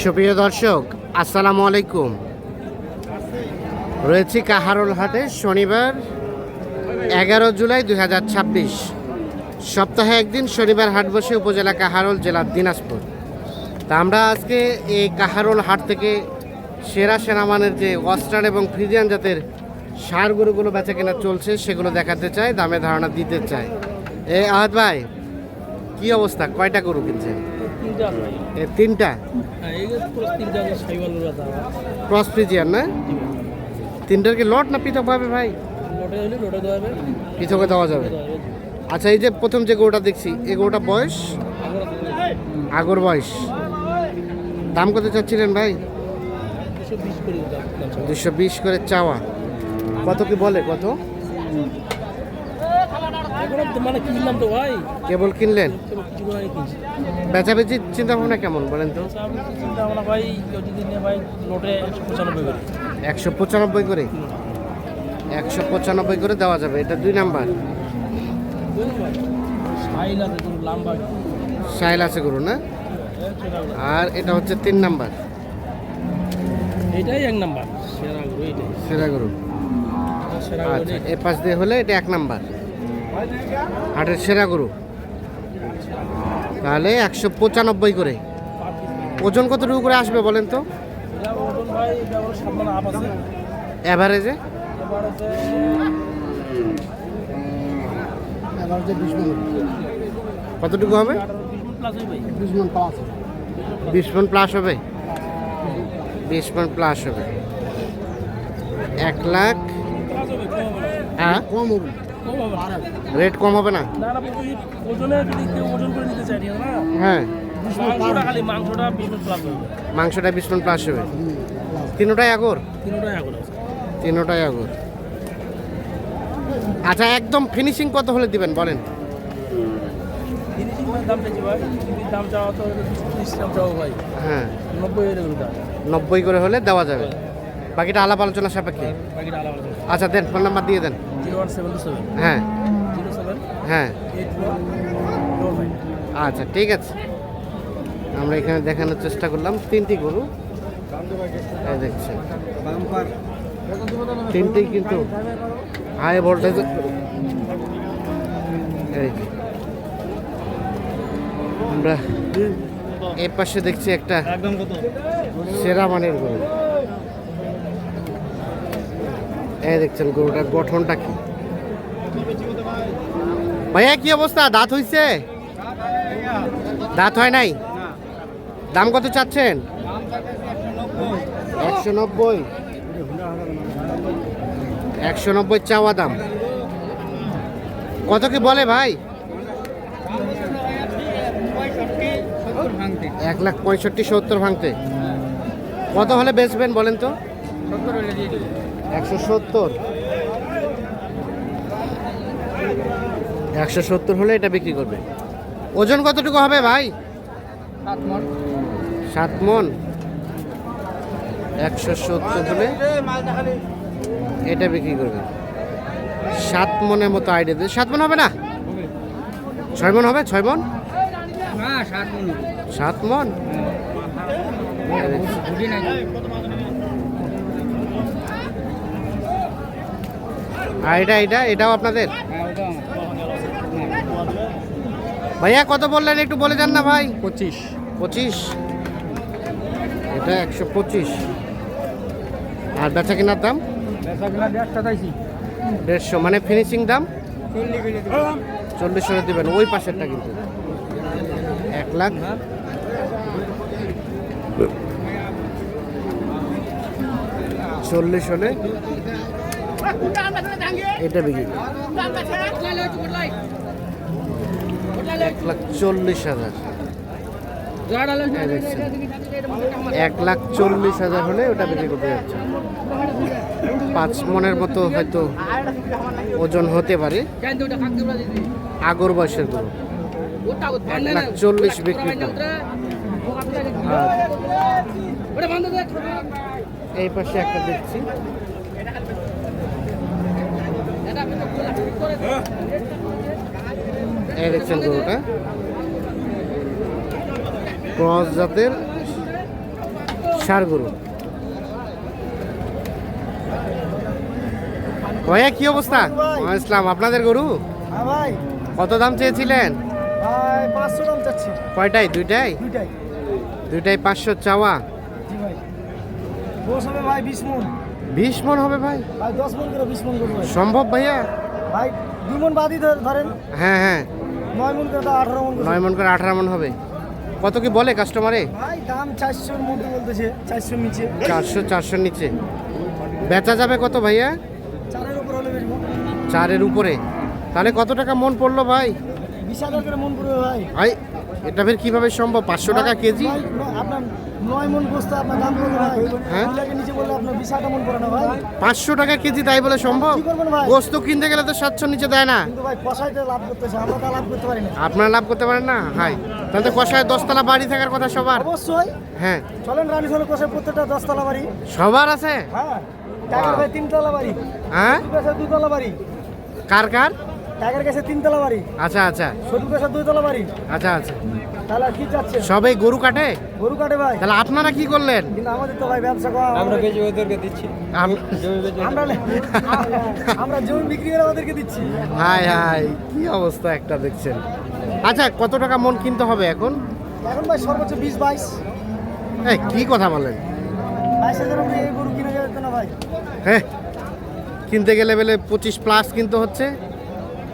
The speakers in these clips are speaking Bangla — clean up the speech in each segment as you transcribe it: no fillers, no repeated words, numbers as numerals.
সুপ্রিয় দর্শক, আসসালামু আলাইকুম। রয়েছি কাহারোল হাটে, শনিবার 11 জুলাই 2026। সপ্তাহে একদিন শনিবার হাট বসে উপজেলা কাহারোল, জেলা দিনাজপুর। তা আমরা আজকে এই কাহারোল হাট থেকে সেরা সেনামানের যে অস্ট্রাল এবং ফ্রিজিয়ান জাতের ষাঁড় গরুগুলো বেচা কেনা চলছে সেগুলো দেখাতে চাই, দামে ধারণা দিতে চাই। আহাদ ভাই, কি অবস্থা, কয়টা গরু কিনছেন? তিনটা ক্রস ফ্রিজিয়ান না? তিনটার কি লট না পৃথক ভাবে ভাই? পৃথকে দেওয়া যাবে। আচ্ছা, এই যে প্রথম যে গরুটা দেখছি, এই গরুটা বয়স আগর বয়স, দাম কত চাচ্ছিলেন ভাই? 220 করে চাওয়া। কত কি বলে, কত কেবল কিনলেন? বেচাবেচির চিন্তা ভাবনা কেমন বলেন তো? 195 করে, 195 করে দেওয়া যাবে। এটা 2 নাম্বার সাইল আছে গরু না? আর এটা হচ্ছে 3 নাম্বার, এটাই 1 নাম্বার সেরা গরু। আচ্ছা, এ পাশ দিয়ে হলে এটা 1 নাম্বার হাটের সেরা গরু। তাহলে 195 করে। ওজন কতটুকু করে আসবে বলেন তো এভারেজে? কতটুকু হবে? 20 মণ প্লাস হবে। 20 মণ প্লাস হবে। 1 লাখ। হ্যাঁ, কম হবে, রেট কম হবে না? হ্যাঁ, মাংসটা 20 মণ প্লাস হবে। তিনোটাই আগর? তিনোটাই আগর। আচ্ছা, একদম ফিনিশিং কত হলে দিবেন বলেন? হ্যাঁ, 90 করে হলে দেওয়া যাবে। বাকিটা আলাপ আলোচনা সাপেক্ষে। আচ্ছা, দেন, ফোন নাম্বার দিয়ে দেন। হ্যাঁ হ্যাঁ, আচ্ছা ঠিক আছে। আমরা এখানে দেখানোর চেষ্টা করলাম 3টি গরু, দেখছেন তিনটেই কিন্তু হাই ভোল্টেজ। আমরা এর পাশে দেখছি একটা সেরা মানের গরু। এই দেখছেন গরুটার গঠনটা কি ভাইয়া? কি অবস্থা, দাঁত হইছে? দাঁত হয় নাই? দাম কত চাচ্ছেন? 190। 190 চাওয়া দাম। কত কি বলে ভাই? 1,65,70 ভাঙতে। কত হলে বেচবেন বলেন তো? 170। 170 হলে এটা বিক্রি করবে। ওজন কতটুকু হবে ভাই? 7 মণ। 170 হলে এটা বিক্রি করবে। 7 মণের মতো আইডিয়া দিয়ে। 7 মণ হবে না? 6 মণ হবে? 6 মণ? 7 মণ। আর এটাও আপনাদের? ভাইয়া কত বললেন একটু বলে যান না ভাই? 25। এটা 125। আর বেচা কেনার দাম? 150, মানে ফিনিশিং দাম 40 করে দেবেন। ওই পাশেরটা কিন্তু 1 লাখ 40 হলে এটা বিক্রি করবে। 1,40,000। 1,40,000 হলে ওটা বিক্রি করতে যাচ্ছে। 5 মণের মতো হয়তো ওজন হতে পারে। আগর বয়সের গরু। 1,40,000 বিক্রি করবে। এই পাশে একটা দেখছি, এই দেখছেন গরুটা ক্রস জাতের ষাঁড় গরু। ভাইয়া কি অবস্থা? ইসলাম, আপনাদের গরু হ্যাঁ ভাই, কত দাম চেয়েছিলেন? ভাই 500 দাম চাচ্ছি। কয়টাই? দুইটাই? দুইটাই। দুইটাই 500 চাওয়া। জি ভাই। গোস হবে ভাই 20 মন। 20 মন হবে ভাই? ভাই 10 মন করে 20 মন করবো ভাই। সম্ভব ভাইয়া? ভাই 2 মন বাদই ধরেন, হ্যাঁ হ্যাঁ, 9 মন করে 18 মন করে। 9 মন করে 18 মন হবে। কত কি বলে কাস্টমারে? ভাই দাম 400 এর মধ্যে বলতেছে, 400 নিচে। 400 নিচে। বেচা যাবে কত ভাইয়া? 4 এর উপর হলে বেচবো। 4 এর উপরে? তাহলে কত টাকা মন পড়লো ভাই? 20,000 করে মন পড়বে ভাই। ভাই এটা ফের কিভাবে সম্ভব? 500 টাকা কেজি? ভাই, আপনার 9 মন গোস্ত আপনার দাম কত ভাই? হ্যাঁ? 2 লাখের নিচে বললে আপনার 20,000 মন পড়ে না ভাই। 500 টাকা কেজি তাই বলে সম্ভব? কি করবেন ভাই? গোস্ত কিনতে গেলে তো 700 নিচে দেয় না। কিন্তু ভাই কষাইতে লাভ করতেছে, আমরা তো লাভ করতে পারি না। আপনারা লাভ করতে পারেন না? হাই, তাহলে তো কষায় 10 তলা বাড়ি থাকার কথা সবার। অবশ্যই। হ্যাঁ, চলেন রানী চলে কষাই প্রত্যেকটা 10 তলা বাড়ি। সবার আছে? হ্যাঁ, টাকার ভাই 3 তলা বাড়ি, হ্যাঁ, কাছে 2 তলা বাড়ি। কার কার? টাকার কাছে 3 তলা বাড়ি, আচ্ছা আচ্ছা সরু কাছে 2 তলা বাড়ি। আচ্ছা আচ্ছা, তাহলে আর কি চাচ্ছে? সবাই গরু কাটে? গরু কাটে ভাই, তাহলে আপনারা কি করলেন? কিন্তু আমাদের তো ভাই ব্যবসা করা, আমরা বেশি ওদেরকে দিচ্ছি। আমরা জমি বিক্রি করে ওদেরকে দিচ্ছি। হাই হাই, কি অবস্থা একটা দেখছেন। আচ্ছা, কত টাকা মন কিনতে হবে এখন? এখন ভাই সর্বোচ্চ 20-22। এই কি কথা বলেন? 22,000 উপরে এই গরু কিনে যেত না ভাই। হ্যাঁ, কিনতে গেলে বেলে 25 প্লাস কিনতে হচ্ছে।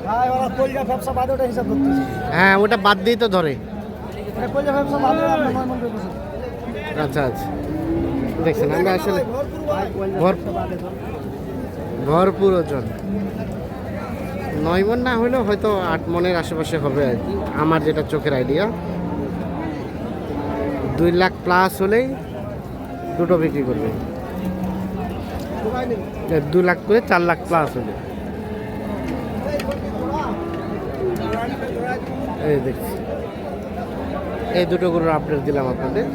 ভাই ওরা কলজা ব্যবসা বাদে ওটা হিসাব করতেছে। হ্যাঁ, ওটা বাদ দিয়েই তো ধরে। এটা কলজা ব্যবসা বাদে আপনার 9 মন করে বসে। আচ্ছা আচ্ছা, দেখছেন আমরা আসলে ভরপুর ভাই, ভরপুর ভরপুর ওজন। 9 মন না হলেও হয়তো 8 মনের আশেপাশে হবে আর কি, আমার যেটা চোখের আইডিয়া। 2 লাখ প্লাস হলেই দুটো বিক্রি করবে। 2 লাখ করে 4 লাখ প্লাস হলে। এই দেখছি, এই দুটো গরুর আপডেট দিলাম আপনাদের।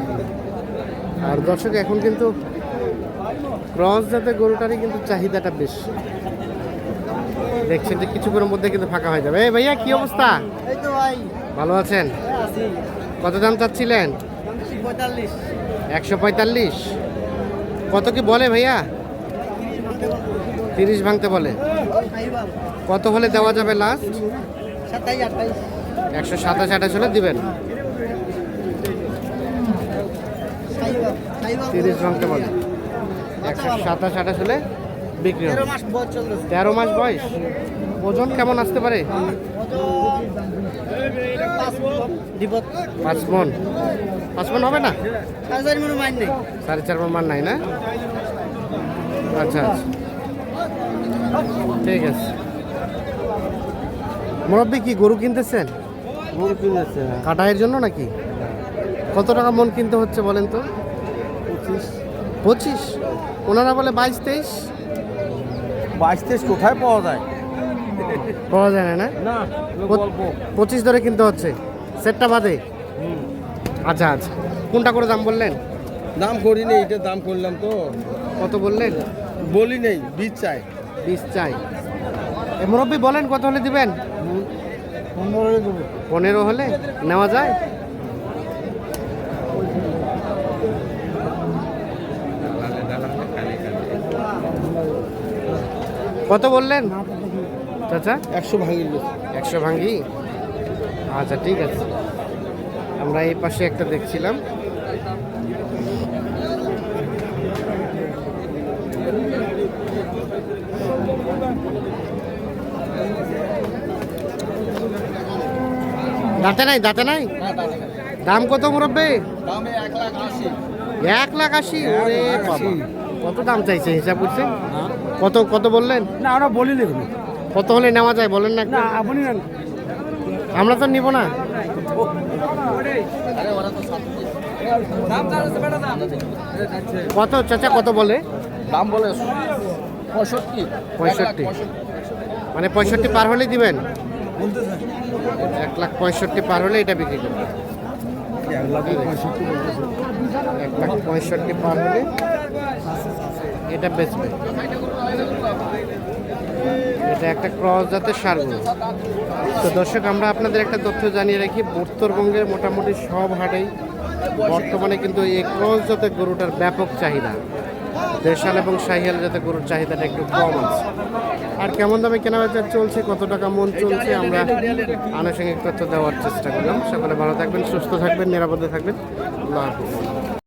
আর দর্শক, এখন কিন্তু ক্রস জাতের গরুটারই কিন্তু চাহিদাটা বেশ। দেখছেন যে কিছুক্ষণের মধ্যে কিন্তু ফাঁকা হয়ে যাবে। এই ভাইয়া কি অবস্থা? এই তো ভাই ভালো আছেন? আছি। কত দাম চাচ্ছিলেন? 45। 145। কত কি বলে ভাইয়া? 30 ভাঙতে বলে। কত হলে দেওয়া যাবে লাস্ট? 27-28। 127-28 হলে দিবেন। 30 ভাঙতে বলে, 127-28 হলে বিক্রি হবে। 13 মাস বয়স চলতেছে। 13 মাস বয়স। ওজন কেমন আসতে পারে? 5 মন। 5 মন হবে না? 4.5 মন মাইন নেই। 4.5 মন মান নাই না? আচ্ছা আচ্ছা, ঠিক আছে। মুরব্বী কি গরু কিনতেছেন? গরু কিনেছে কাটাইয়ের জন্য নাকি? কত টাকা মন কিনতে হচ্ছে বলেন তো? 25। ওনারা বলে 22-23। 22-23 কোথায় পাওয়া যায়? পাওয়া যায় না? না, 25 ধরে কিনতে হচ্ছে সেটটা বাদে। আচ্ছা আচ্ছা, কোনটা করে দাম বললেন? দাম করি নেই, এটা দাম করলাম তো। কত বললেন? বলি নেই, বীজ চাই। 20 চাই। এ মুরব্বী বলেন কত হলে দিবেন? 15 দেবো। 15 হলে নেওয়া যায়? কত বললেন চাচা? 100 ভাঙিয়ে দিয়েছে। 100 ভাঙ্গি? আচ্ছা ঠিক আছে, আমরা এই পাশে একটা দেখছিলাম। দাঁতে নাই, দাঁতে নাই। দাম কত মুরব্বী? দামে 1,80,000। 1,80,000? ওরে বাবা, কত দাম চাইছে হিসাব করছেন? কত কত বললেন? না, আমরা বলি নেই। কত হলে নেওয়া যায় বলেন না একটু? না, আপনি নেন। আমরা তো নিব না। কত চাচা কত বলে? দাম বলে 65। 65। মানে 65 পার হলেই দিবেন? 1,65,000 পার হলে এটা বিক্রি করবেন। 1,65,000 পার হলে এটা বেচবে। এটা একটা ক্রস জাতের ষাঁড় গরু। তো দর্শক, আমরা আপনাদের একটা তথ্য জানিয়ে রাখি, উত্তরবঙ্গের মোটামুটি সব হাটেই বর্তমানে কিন্তু এই ক্রস জাতের গরুটার ব্যাপক চাহিদা। দেশাল এবং শাহিয়াল জাতের গরুর চাহিদাটা একটু কম আছে। আর কেমন দামে কেনাবেচা চলছে, কত টাকা মন চলছে, আমরা আনুষঙ্গিক তথ্য দেওয়ার চেষ্টা করলাম। সকলে ভালো থাকবেন, সুস্থ থাকবেন, নিরাপদে থাকবেন। আল্লাহ হাফেজ।